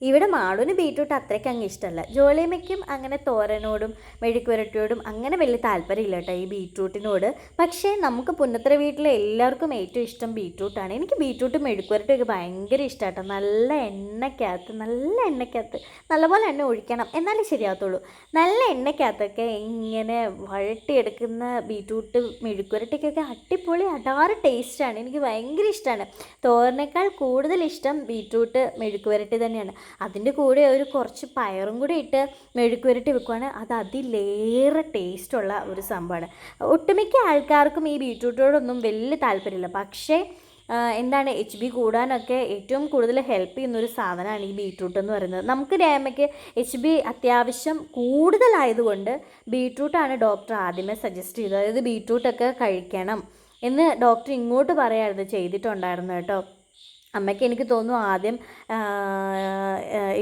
ഇവിടെ മാളുവിന് ബീട്രൂട്ട് അത്രയ്ക്ക് അങ്ങ് ഇഷ്ടമല്ല. ജോളിയമ്മയ്ക്കും അങ്ങനെ തോരനോടും മെഴുക്കുവരട്ടിയോടും അങ്ങനെ വലിയ താല്പര്യമില്ല കേട്ടോ ഈ ബീട്രൂട്ടിനോട്. പക്ഷേ നമുക്ക് പുന്നത്തറ വീട്ടിലെ എല്ലാവർക്കും ഏറ്റവും ഇഷ്ടം ബീട്രൂട്ടാണ്. എനിക്ക് ബീട്രൂട്ടും മെഴുക്കുവരട്ടിയൊക്കെ ഭയങ്കര ഇഷ്ടമാണ് കേട്ടോ. നല്ല എണ്ണയ്ക്കകത്ത് നല്ലപോലെ എണ്ണ ഒഴിക്കണം, എന്നാലേ ശരിയാകത്തുള്ളൂ. നല്ല എണ്ണയ്ക്കകത്തൊക്കെ ഇങ്ങനെ വഴട്ടിയെടുക്കുന്ന ബീട്രൂട്ട് മെഴുക്കുവരട്ടിക്കൊക്കെ അടിപൊളി അടാറ് ടേസ്റ്റാണ്. എനിക്ക് ഭയങ്കര ഇഷ്ടമാണ്. തോരനേക്കാൾ കൂടുതൽ ഇഷ്ടം ബീട്രൂട്ട് മെഴുക്കുവരട്ടി തന്നെയാണ്. അതിൻ്റെ കൂടെ കുറച്ച് പയറും കൂടി ഇട്ട് മെഴുക്കുവരട്ടി വെക്കുവാണ്, അത് അതിലേറെ ടേസ്റ്റുള്ള ഒരു സംഭവമാണ്. ഒട്ടുമിക്ക ആൾക്കാർക്കും ഈ ബീട്രൂട്ടിനോടൊന്നും വലിയ താല്പര്യമില്ല. പക്ഷേ HB കൂടാനൊക്കെ ഏറ്റവും കൂടുതൽ ഹെൽപ്പ് ചെയ്യുന്നൊരു സാധനമാണ് ഈ ബീട്രൂട്ട് എന്ന് പറയുന്നത്. നമുക്ക് രേമയ്ക്ക് HB അത്യാവശ്യം കൂടുതലായതുകൊണ്ട് ബീട്രൂട്ടാണ് ഡോക്ടർ ആദ്യമേ സജസ്റ്റ് ചെയ്തത്. അതായത് ബീട്രൂട്ടൊക്കെ കഴിക്കണം എന്ന് ഡോക്ടർ ഇങ്ങോട്ട് പറയായിരുന്നു ചെയ്തിട്ടുണ്ടായിരുന്നു കേട്ടോ. അമ്മയ്ക്ക് എനിക്ക് തോന്നുന്നു ആദ്യം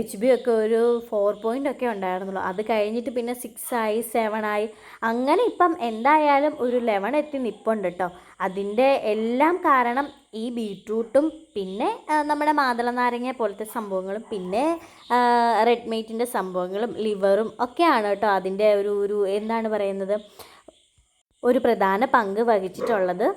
എച്ച് ബി ഒക്കെ ഒരു 4 ഒക്കെ ഉണ്ടായിരുന്നുള്ളൂ. അത് കഴിഞ്ഞിട്ട് പിന്നെ 6 ആയി 7 ആയി, അങ്ങനെ ഇപ്പം എന്തായാലും ഒരു 11 എത്തി നിൽപ്പുണ്ട് കേട്ടോ. അതിൻ്റെ എല്ലാം കാരണം ഈ ബീട്രൂട്ടും പിന്നെ നമ്മുടെ മാതള നാരങ്ങ പോലത്തെ സംഭവങ്ങളും പിന്നെ റെഡ് മീറ്റിൻ്റെ സംഭവങ്ങളും ലിവറും ഒക്കെയാണ് കേട്ടോ അതിൻ്റെ ഒരു എന്താണ് പറയുന്നത്, ഒരു പ്രധാന പങ്ക് വഹിച്ചിട്ടുള്ളത്.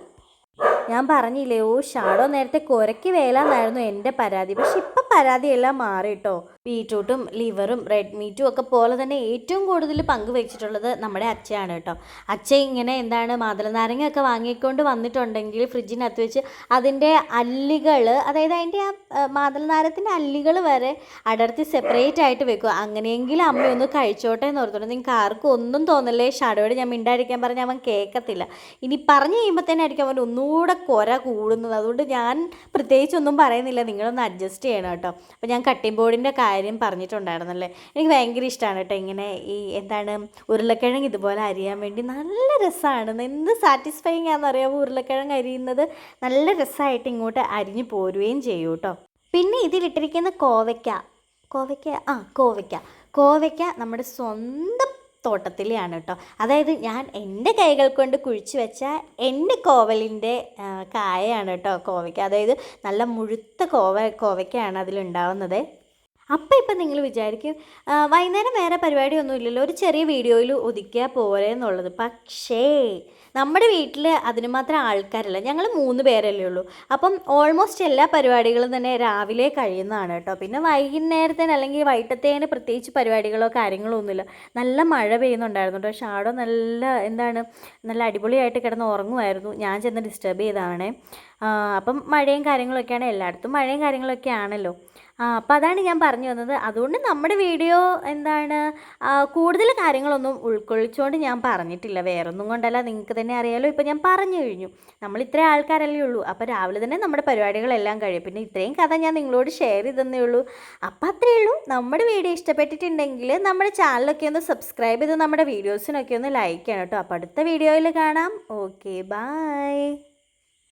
ഞാൻ പറഞ്ഞില്ലേ, ഷാഡോ നേരത്തെ കുരയ്ക്ക് വേലാന്നായിരുന്നു എൻ്റെ പരാതി. പക്ഷെ ഇപ്പം പരാതിയെല്ലാം മാറി കേട്ടോ. ബീറ്റ്റൂട്ടും ലിവറും റെഡ് മീറ്റും ഒക്കെ പോലെ തന്നെ ഏറ്റവും കൂടുതൽ പങ്ക് വഹിച്ചിട്ടുള്ളത് നമ്മുടെ അച്ഛയാണ് കേട്ടോ. അച്ഛ ഇങ്ങനെ എന്താണ് മാതളനാരങ്ങ ഒക്കെ വാങ്ങിക്കൊണ്ട് വന്നിട്ടുണ്ടെങ്കിൽ ഫ്രിഡ്ജിനകത്ത് വെച്ച് അതിൻ്റെ അല്ലികൾ, അതായത് അതിൻ്റെ ആ മാതളനാരത്തിൻ്റെ അല്ലികൾ വരെ അടർത്തി സെപ്പറേറ്റ് ആയിട്ട് വെക്കുക. അങ്ങനെയെങ്കിലും അമ്മയൊന്ന് കഴിച്ചോട്ടെ എന്ന് ഓർത്തോണ്ട്. നിങ്ങൾക്ക് ആർക്കും ഒന്നും തോന്നല്ലേ, ഷാഡോയോട് ഞാൻ മിണ്ടായിരിക്കാൻ പറഞ്ഞാൽ അവൻ കേൾക്കത്തില്ല. ഇനി പറഞ്ഞു കഴിയുമ്പോൾ തന്നെ ആയിരിക്കും അവൻ ഒന്നുകൂടെ കുര കൂടുന്നത്. അതുകൊണ്ട് ഞാൻ പ്രത്യേകിച്ചൊന്നും പറയുന്നില്ല, നിങ്ങളൊന്ന് അഡ്ജസ്റ്റ് ചെയ്യണം കേട്ടോ. അപ്പോൾ ഞാൻ കട്ടിംഗ് ബോർഡിൻ്റെ കാര്യം പറഞ്ഞിട്ടുണ്ടായിരുന്നല്ലേ, എനിക്ക് ഭയങ്കര ഇഷ്ടമാണ് കേട്ടോ ഇങ്ങനെ ഈ എന്താണ് ഉരുളക്കിഴങ്ങ് ഇതുപോലെ അരിയാൻ വേണ്ടി. നല്ല രസമാണ്, എന്ത് സാറ്റിസ്ഫൈങ് ആണെന്നറിയാമോ ഉരുളക്കിഴങ്ങ് അരിയുന്നത്. നല്ല രസമായിട്ട് ഇങ്ങോട്ട് അരിഞ്ഞു പോരുകയും ചെയ്യും കേട്ടോ. പിന്നെ ഇതിലിട്ടിരിക്കുന്ന കോവയ്ക്ക നമ്മുടെ സ്വന്തം തോട്ടത്തിലെയാണ് കേട്ടോ. അതായത് ഞാൻ എൻ്റെ കൈകൾ കൊണ്ട് കുഴിച്ച് വെച്ച എൻ്റെ കോവലിൻ്റെ കായയാണ് കേട്ടോ കോവയ്ക്ക. അതായത് നല്ല മുഴുത്ത കോവയ്ക്കയാണ് അതിലുണ്ടാവുന്നത്. അപ്പം ഇപ്പം നിങ്ങൾ വിചാരിക്കും വൈകുന്നേരം വേറെ പരിപാടിയൊന്നും ഇല്ലല്ലോ, ഒരു ചെറിയ വീഡിയോയിൽ ഒതുക്കിയാൽ പോരെ എന്നുള്ളത്. പക്ഷേ നമ്മുടെ വീട്ടിൽ അതിന് മാത്രം ആൾക്കാരല്ല, ഞങ്ങൾ 3 പേരല്ലേ ഉള്ളൂ. അപ്പം ഓൾമോസ്റ്റ് എല്ലാ പരിപാടികളും തന്നെ രാവിലെ കഴിയുന്നതാണ് കേട്ടോ. പിന്നെ വൈകുന്നേരത്തേന് അല്ലെങ്കിൽ വൈകിട്ടത്തേന് പ്രത്യേകിച്ച് പരിപാടികളോ കാര്യങ്ങളോ ഒന്നുമില്ല. നല്ല മഴ പെയ്യുന്നുണ്ടായിരുന്നു കേട്ടോ. ഷാഡോ നല്ല അടിപൊളിയായിട്ട് കിടന്ന് ഉറങ്ങുമായിരുന്നു. ഞാൻ ചെന്ന് ഡിസ്റ്റർബ് ചെയ്തതാണേ. അപ്പം മഴയും കാര്യങ്ങളൊക്കെയാണ്, എല്ലായിടത്തും മഴയും കാര്യങ്ങളൊക്കെ ആണല്ലോ. അപ്പോൾ അതാണ് ഞാൻ പറഞ്ഞു വന്നത്. അതുകൊണ്ട് നമ്മുടെ വീഡിയോ എന്താണ് കൂടുതൽ കാര്യങ്ങളൊന്നും ഉൾക്കൊള്ളിച്ചുകൊണ്ട് ഞാൻ പറഞ്ഞിട്ടില്ല, വേറൊന്നും കൊണ്ടല്ല. നിങ്ങൾക്ക് തന്നെ അറിയാലോ, ഇപ്പോൾ ഞാൻ പറഞ്ഞു കഴിഞ്ഞു. നമ്മൾ ഇത്രയും ആൾക്കാരല്ലേ ഉള്ളൂ. അപ്പോൾ രാവിലെ തന്നെ നമ്മുടെ പരിപാടികളെല്ലാം കഴിയും. പിന്നെ ഇത്രയും കഥ ഞാൻ നിങ്ങളോട് ഷെയർ ചെയ്തതന്നേ ഉള്ളൂ. അപ്പോൾ അത്രയേ ഉള്ളൂ. നമ്മുടെ വീഡിയോ ഇഷ്ടപ്പെട്ടിട്ടുണ്ടെങ്കിൽ നമ്മുടെ ചാനലൊക്കെ ഒന്ന് സബ്സ്ക്രൈബ് ചെയ്ത് നമ്മുടെ വീഡിയോസിനൊക്കെ ഒന്ന് ലൈക്ക് ചെയ്യണം കേട്ടോ. അപ്പോൾ അടുത്ത വീഡിയോയിൽ കാണാം. Okay, by.